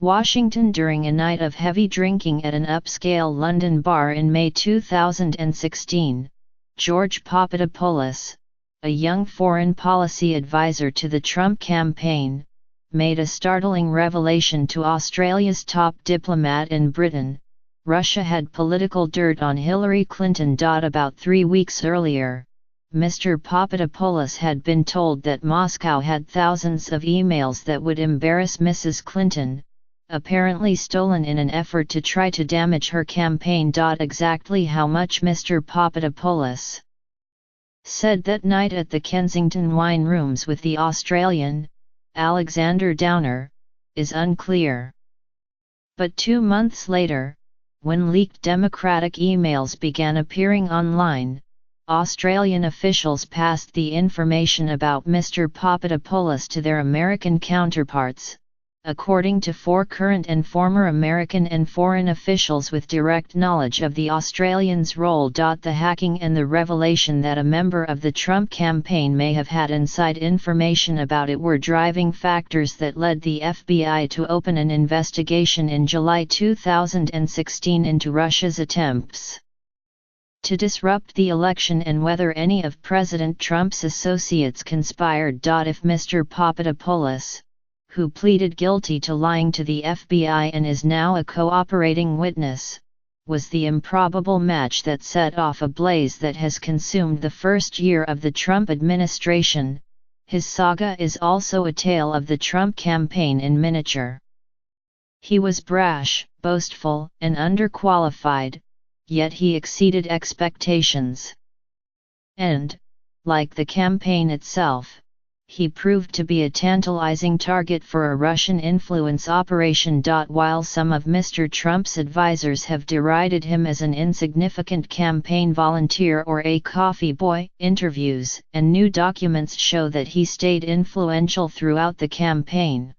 Washington. During a night of heavy drinking at an upscale London bar in May 2016, George Papadopoulos, a young foreign policy advisor to the Trump campaign, made a startling revelation to Australia's top diplomat in Britain. Russia had political dirt on Hillary Clinton. About 3 weeks earlier, Mr. Papadopoulos had been told that Moscow had thousands of emails that would embarrass Mrs. Clinton, apparently stolen in an effort to try to damage her campaign. Exactly how much Mr. Papadopoulos said that night at the Kensington wine rooms with the Australian, Alexander Downer, is unclear. But 2 months later, when leaked Democratic emails began appearing online, Australian officials passed the information about Mr. Papadopoulos to their American counterparts, according to 4 current and former American and foreign officials with direct knowledge of the Australians' role. The hacking and the revelation that a member of the Trump campaign may have had inside information about it were driving factors that led the FBI to open an investigation in July 2016 into Russia's attempts to disrupt the election and whether any of President Trump's associates conspired. If Mr. Papadopoulos, who pleaded guilty to lying to the FBI and is now a cooperating witness, was the improbable match that set off a blaze that has consumed the first year of the Trump administration, his saga is also a tale of the Trump campaign in miniature. He was brash, boastful, and underqualified, yet he exceeded expectations. And, like the campaign itself, he proved to be a tantalizing target for a Russian influence operation. While some of Mr. Trump's advisors have derided him as an insignificant campaign volunteer or a coffee boy, interviews and new documents show that he stayed influential throughout the campaign.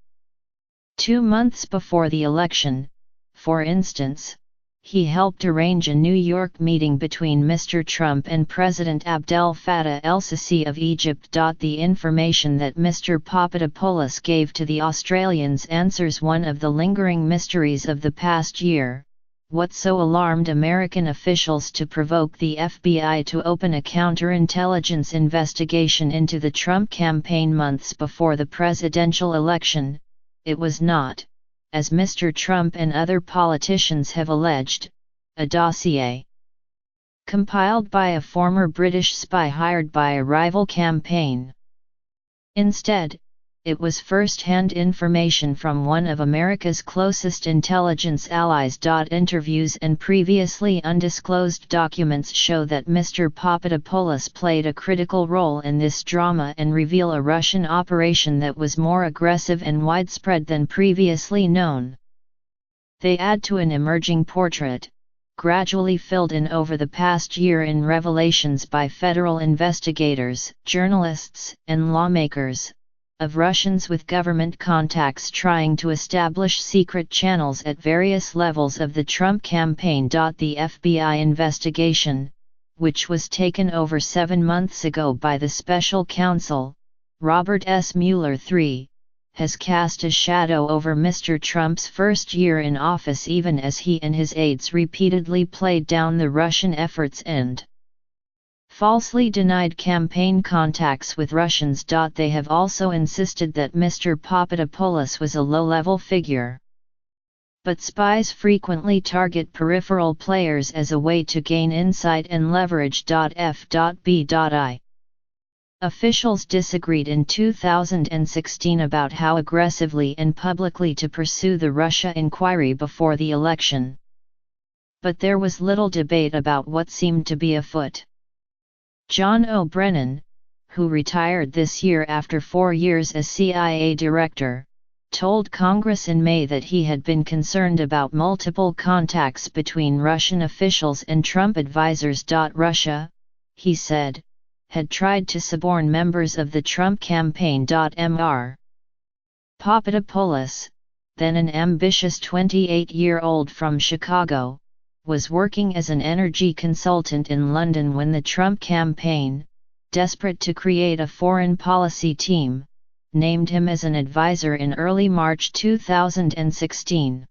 2 months before the election, for instance, he helped arrange a New York meeting between Mr. Trump and President Abdel Fattah el-Sisi of Egypt. The information that Mr. Papadopoulos gave to the Australians answers one of the lingering mysteries of the past year: what so alarmed American officials to provoke the FBI to open a counterintelligence investigation into the Trump campaign months before the presidential election? It was not, as Mr. Trump and other politicians have alleged, a dossier compiled by a former British spy hired by a rival campaign. Instead, it was first-hand information from one of America's closest intelligence allies. Interviews and previously undisclosed documents show that Mr. Papadopoulos played a critical role in this drama and reveal a Russian operation that was more aggressive and widespread than previously known. They add to an emerging portrait, gradually filled in over the past year in revelations by federal investigators, journalists, and lawmakers, of Russians with government contacts trying to establish secret channels at various levels of the Trump campaign. The FBI investigation, which was taken over 7 months ago by the special counsel, Robert S. Mueller III, has cast a shadow over Mr. Trump's first year in office, even as he and his aides repeatedly played down the Russian efforts and falsely denied campaign contacts with Russians. They have also insisted that Mr. Papadopoulos was a low-level figure. But spies frequently target peripheral players as a way to gain insight and leverage. F.B.I. Officials disagreed in 2016 about how aggressively and publicly to pursue the Russia inquiry before the election. But there was little debate about what seemed to be afoot. John O. Brennan, who retired this year after 4 years as CIA director, told Congress in May that he had been concerned about multiple contacts between Russian officials and Trump advisors. Russia, he said, had tried to suborn members of the Trump campaign. Mr. Papadopoulos, then an ambitious 28-year-old from Chicago, was working as an energy consultant in London when the Trump campaign, desperate to create a foreign policy team, named him as an advisor in early March 2016.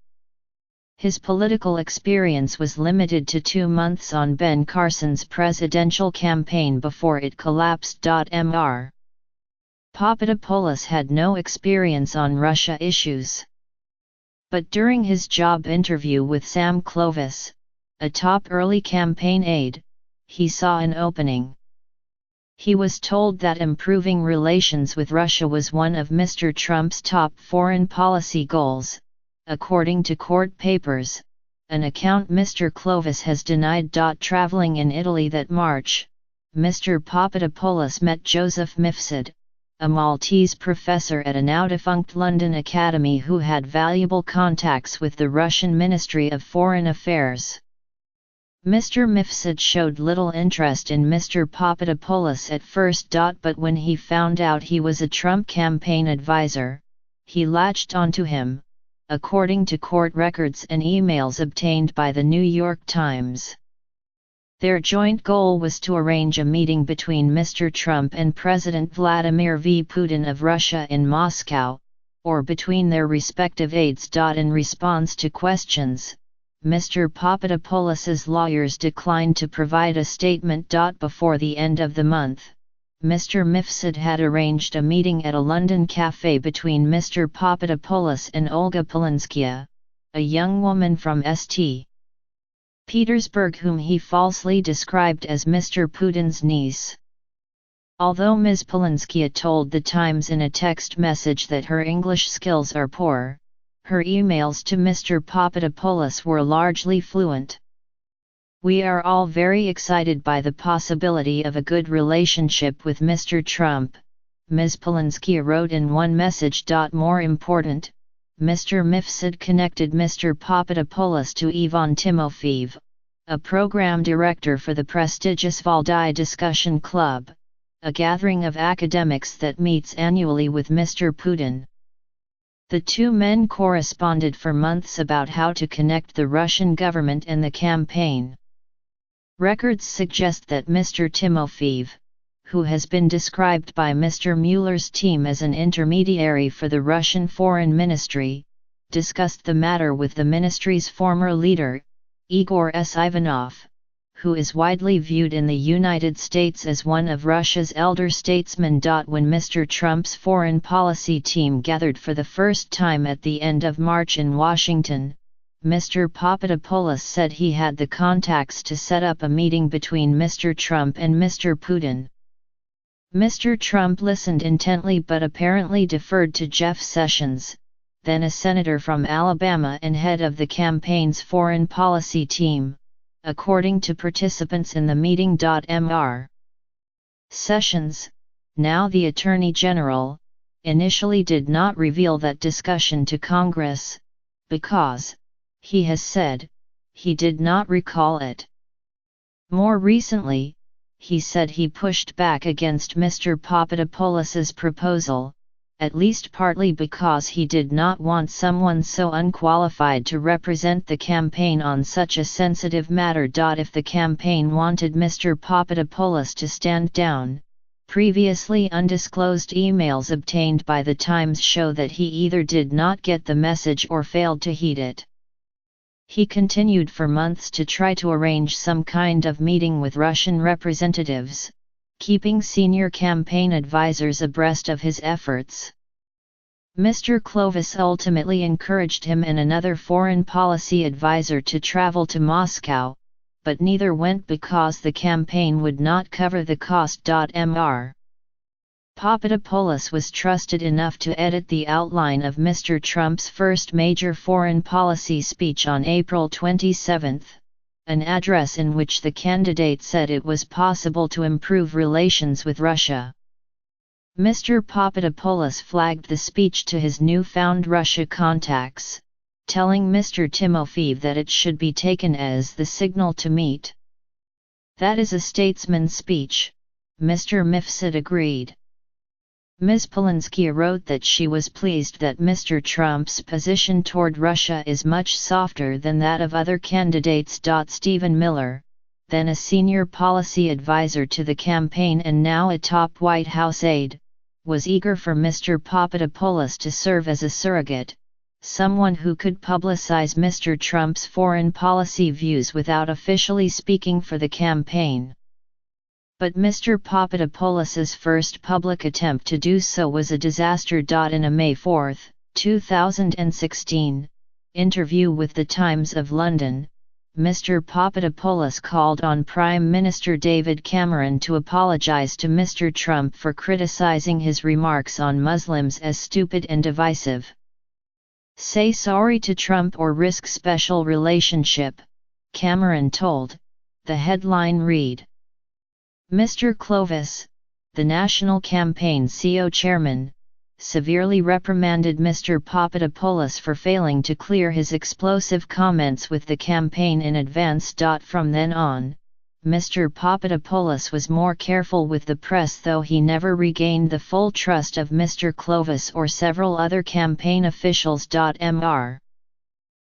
His political experience was limited to 2 months on Ben Carson's presidential campaign before it collapsed. Mr. Papadopoulos had no experience on Russia issues. But during his job interview with Sam Clovis, a top early campaign aide, he saw an opening. He was told that improving relations with Russia was one of Mr. Trump's top foreign policy goals, according to court papers, an account Mr. Clovis has denied. Traveling in Italy that March, Mr. Papadopoulos met Joseph Mifsud, a Maltese professor at a now-defunct London academy who had valuable contacts with the Russian Ministry of Foreign Affairs. Mr. Mifsud showed little interest in Mr. Papadopoulos at first. But when he found out he was a Trump campaign advisor, he latched onto him, according to court records and emails obtained by the New York Times. Their joint goal was to arrange a meeting between Mr. Trump and President Vladimir Putin of Russia in Moscow, or between their respective aides. In response to questions, Mr. Papadopoulos's lawyers declined to provide a statement. Before the end of the month, Mr. Mifsud had arranged a meeting at a London cafe between Mr. Papadopoulos and Olga Polinskaya, a young woman from St. Petersburg whom he falsely described as Mr. Putin's niece. Although Ms. Polinskaya told The Times in a text message that her English skills are poor, her emails to Mr. Papadopoulos were largely fluent. "We are all very excited by the possibility of a good relationship with Mr. Trump," Ms. Polinskaya wrote in one message. More important, Mr. Mifsud connected Mr. Papadopoulos to Ivan Timofeyev, a program director for the prestigious Valdai Discussion Club, a gathering of academics that meets annually with Mr. Putin. The two men corresponded for months about how to connect the Russian government and the campaign. Records suggest that Mr. Timofeyev, who has been described by Mr. Mueller's team as an intermediary for the Russian Foreign Ministry, discussed the matter with the ministry's former leader, Igor Ivanov, who is widely viewed in the United States as one of Russia's elder statesmen. When Mr. Trump's foreign policy team gathered for the first time at the end of March in Washington, Mr. Papadopoulos said he had the contacts to set up a meeting between Mr. Trump and Mr. Putin. Mr. Trump listened intently but apparently deferred to Jeff Sessions, then a senator from Alabama and head of the campaign's foreign policy team, according to participants in the meeting. Mr. Sessions, now the Attorney General, initially did not reveal that discussion to Congress, because, he has said, he did not recall it. More recently, he said he pushed back against Mr. Papadopoulos's proposal, at least partly because he did not want someone so unqualified to represent the campaign on such a sensitive matter. If the campaign wanted Mr. Papadopoulos to stand down, previously undisclosed emails obtained by The Times show that he either did not get the message or failed to heed it. He continued for months to try to arrange some kind of meeting with Russian representatives, keeping senior campaign advisors abreast of his efforts. Mr. Clovis ultimately encouraged him and another foreign policy advisor to travel to Moscow, but neither went because the campaign would not cover the cost. Mr. Papadopoulos was trusted enough to edit the outline of Mr. Trump's first major foreign policy speech on April 27, an address in which the candidate said it was possible to improve relations with Russia. Mr. Papadopoulos flagged the speech to his newfound Russia contacts, telling Mr. Timofeyev that it should be taken as the signal to meet. "That is a statesman's speech," Mr. Mifsud agreed. Ms. Polinskaya wrote that she was pleased that Mr. Trump's position toward Russia is much softer than that of other candidates. Stephen Miller, then a senior policy advisor to the campaign and now a top White House aide, was eager for Mr. Papadopoulos to serve as a surrogate, someone who could publicize Mr. Trump's foreign policy views without officially speaking for the campaign. But Mr. Papadopoulos's first public attempt to do so was a disaster. In a May 4, 2016, interview with the Times of London, Mr. Papadopoulos called on Prime Minister David Cameron to apologize to Mr. Trump for criticizing his remarks on Muslims as stupid and divisive. "Say sorry to Trump or risk special relationship," Cameron told, the headline read. Mr. Clovis, the National Campaign CO chairman, severely reprimanded Mr. Papadopoulos for failing to clear his explosive comments with the campaign in advance. From then on, Mr. Papadopoulos was more careful with the press, though he never regained the full trust of Mr. Clovis or several other campaign officials. Mr.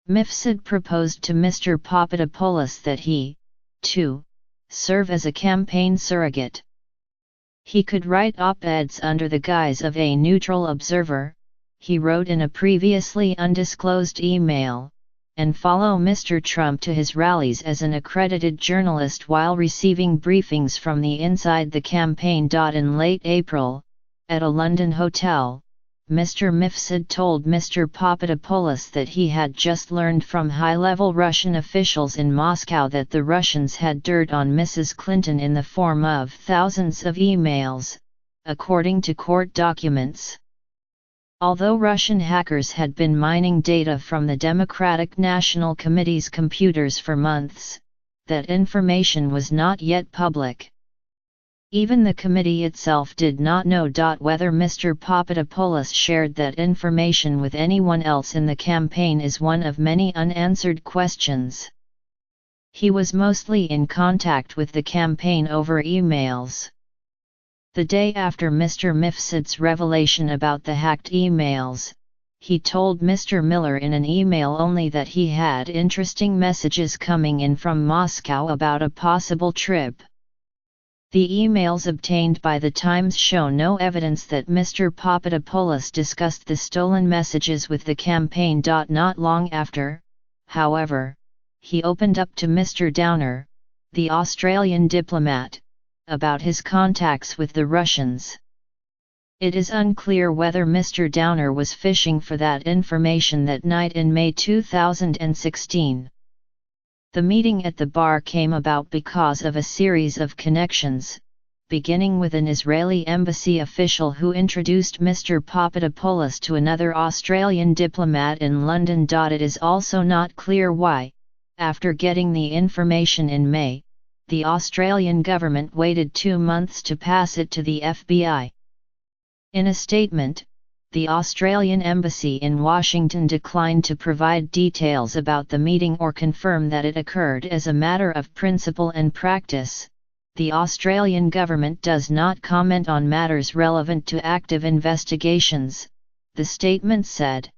Mifsud proposed to Mr. Papadopoulos that he, too, serve as a campaign surrogate. He could write op-eds under the guise of a neutral observer, he wrote in a previously undisclosed email, and follow Mr. Trump to his rallies as an accredited journalist while receiving briefings from the inside the campaign. In late April, at a London hotel, Mr. Mifsud told Mr. Papadopoulos that he had just learned from high-level Russian officials in Moscow that the Russians had dirt on Mrs. Clinton in the form of thousands of emails, according to court documents. Although Russian hackers had been mining data from the Democratic National Committee's computers for months, that information was not yet public. Even the committee itself did not know whether Mr. Papadopoulos shared that information with anyone else in the campaign is one of many unanswered questions. He was mostly in contact with the campaign over emails. The day after Mr. Mifsud's revelation about the hacked emails, he told Mr. Miller in an email only that he had interesting messages coming in from Moscow about a possible trip. The emails obtained by the Times show no evidence that Mr. Papadopoulos discussed the stolen messages with the campaign. Not long after, however, he opened up to Mr. Downer, the Australian diplomat, about his contacts with the Russians. It is unclear whether Mr. Downer was fishing for that information that night in May 2016. The meeting at the bar came about because of a series of connections, beginning with an Israeli embassy official who introduced Mr. Papadopoulos to another Australian diplomat in London. It is also not clear why, after getting the information in May, the Australian government waited 2 months to pass it to the FBI. In a statement, the Australian embassy in Washington declined to provide details about the meeting or confirm that it occurred as a matter of principle and practice. The Australian government does not comment on matters relevant to active investigations, the statement said.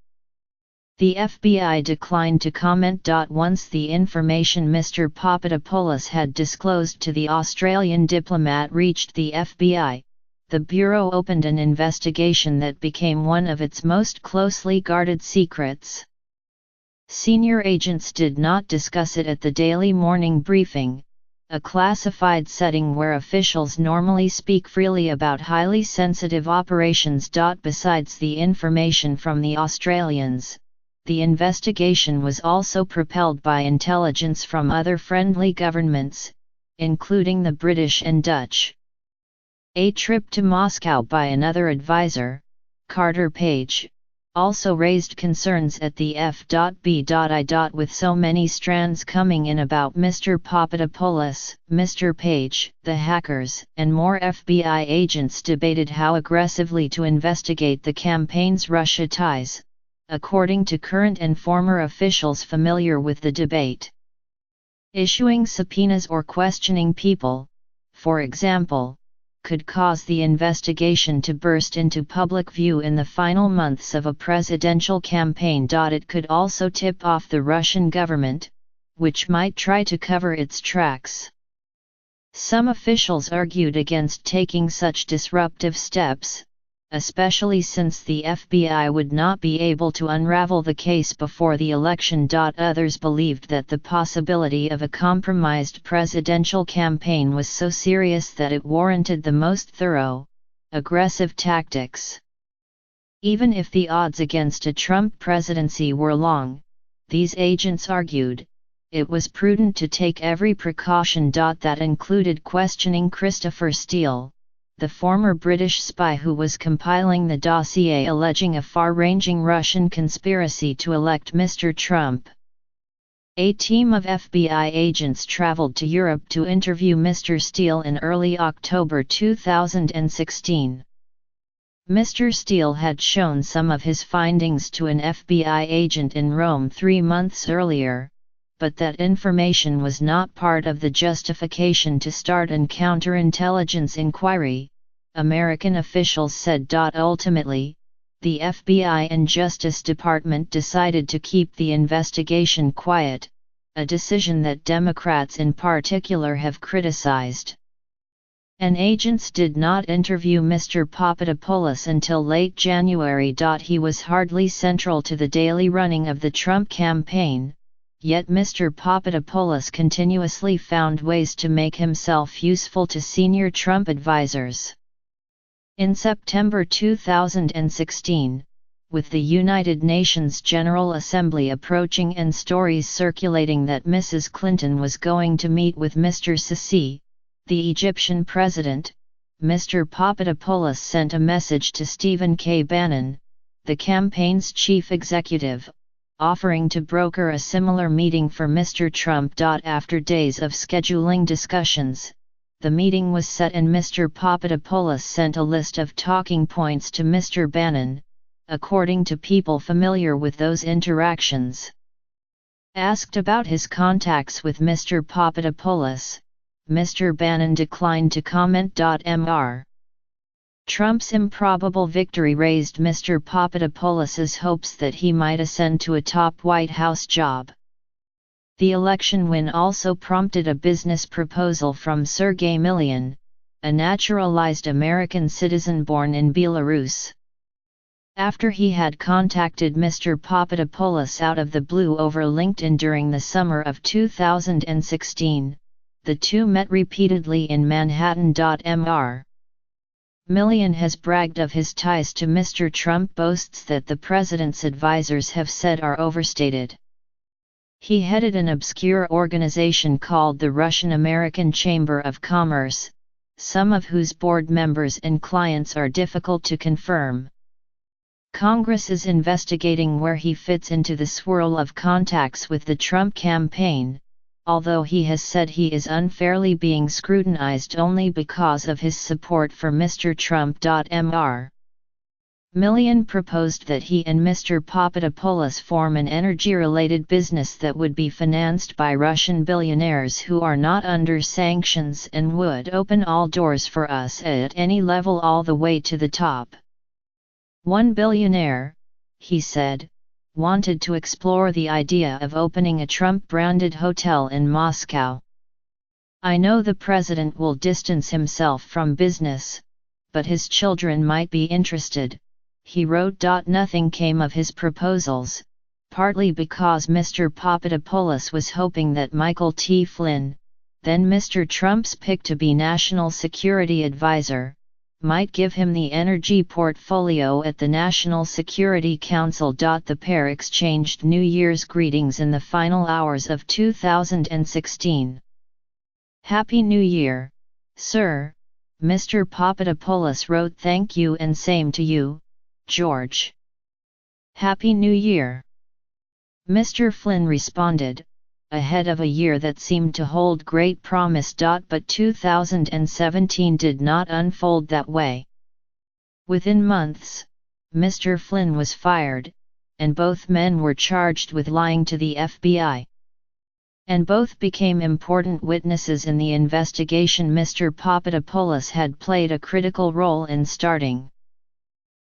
The FBI declined to comment. Once the information Mr. Papadopoulos had disclosed to the Australian diplomat reached the FBI, the Bureau opened an investigation that became one of its most closely guarded secrets. Senior agents did not discuss it at the daily morning briefing, a classified setting where officials normally speak freely about highly sensitive operations. Besides the information from the Australians, the investigation was also propelled by intelligence from other friendly governments, including the British and Dutch. A trip to Moscow by another advisor, Carter Page, also raised concerns at the F.B.I. With so many strands coming in about Mr. Papadopoulos, Mr. Page, the hackers, and more FBI agents debated how aggressively to investigate the campaign's Russia ties, according to current and former officials familiar with the debate. Issuing subpoenas or questioning people, for example, could cause the investigation to burst into public view in the final months of a presidential campaign. It could also tip off the Russian government, which might try to cover its tracks. Some officials argued against taking such disruptive steps, especially since the FBI would not be able to unravel the case before the election. Others believed that the possibility of a compromised presidential campaign was so serious that it warranted the most thorough, aggressive tactics. Even if the odds against a Trump presidency were long, these agents argued, it was prudent to take every precaution. That included questioning Christopher Steele, the former British spy who was compiling the dossier alleging a far-ranging Russian conspiracy to elect Mr. Trump. A team of FBI agents traveled to Europe to interview Mr. Steele in early October 2016. Mr. Steele had shown some of his findings to an FBI agent in Rome 3 months earlier, but that information was not part of the justification to start an counterintelligence inquiry, American officials said. Ultimately, the FBI and Justice Department decided to keep the investigation quiet, a decision that Democrats in particular have criticized. And agents did not interview Mr. Papadopoulos until late January. He was hardly central to the daily running of the Trump campaign, yet Mr. Papadopoulos continuously found ways to make himself useful to senior Trump advisors. In September 2016, with the United Nations General Assembly approaching and stories circulating that Mrs. Clinton was going to meet with Mr. Sisi, the Egyptian president, Mr. Papadopoulos sent a message to Stephen K. Bannon, the campaign's chief executive, offering to broker a similar meeting for Mr. Trump. After days of scheduling discussions, the meeting was set and Mr. Papadopoulos sent a list of talking points to Mr. Bannon, according to people familiar with those interactions. Asked about his contacts with Mr. Papadopoulos, Mr. Bannon declined to comment. Mr. Trump's improbable victory raised Mr. Papadopoulos's hopes that he might ascend to a top White House job. The election win also prompted a business proposal from Sergei Milyan, a naturalized American citizen born in Belarus. After he had contacted Mr. Papadopoulos out of the blue over LinkedIn during the summer of 2016, the two met repeatedly in Manhattan. Mr. Milyan has bragged of his ties to Mr. Trump, boasts that the president's advisors have said are overstated. He headed an obscure organization called the Russian-American Chamber of Commerce, some of whose board members and clients are difficult to confirm. Congress is investigating where he fits into the swirl of contacts with the Trump campaign, although he has said he is unfairly being scrutinized only because of his support for Mr. Trump. Mr. Milyan proposed that he and Mr. Papadopoulos form an energy-related business that would be financed by Russian billionaires who are not under sanctions and would open all doors for us at any level all the way to the top. One billionaire, he said, wanted to explore the idea of opening a Trump-branded hotel in Moscow. I know the president will distance himself from business, but his children might be interested, he wrote. Nothing came of his proposals, partly because Mr. Papadopoulos was hoping that Michael T. Flynn, then Mr. Trump's pick to be National Security Advisor, might give him the energy portfolio at the National Security Council. The pair exchanged New Year's greetings in the final hours of 2016. Happy New Year, sir, Mr. Papadopoulos wrote. Thank you and same to you, George. Happy New Year. Mr. Flynn responded, ahead of a year that seemed to hold great promise. But 2017 did not unfold that way. Within months, Mr. Flynn was fired, and both men were charged with lying to the FBI. And both became important witnesses in the investigation Mr. Papadopoulos had played a critical role in starting.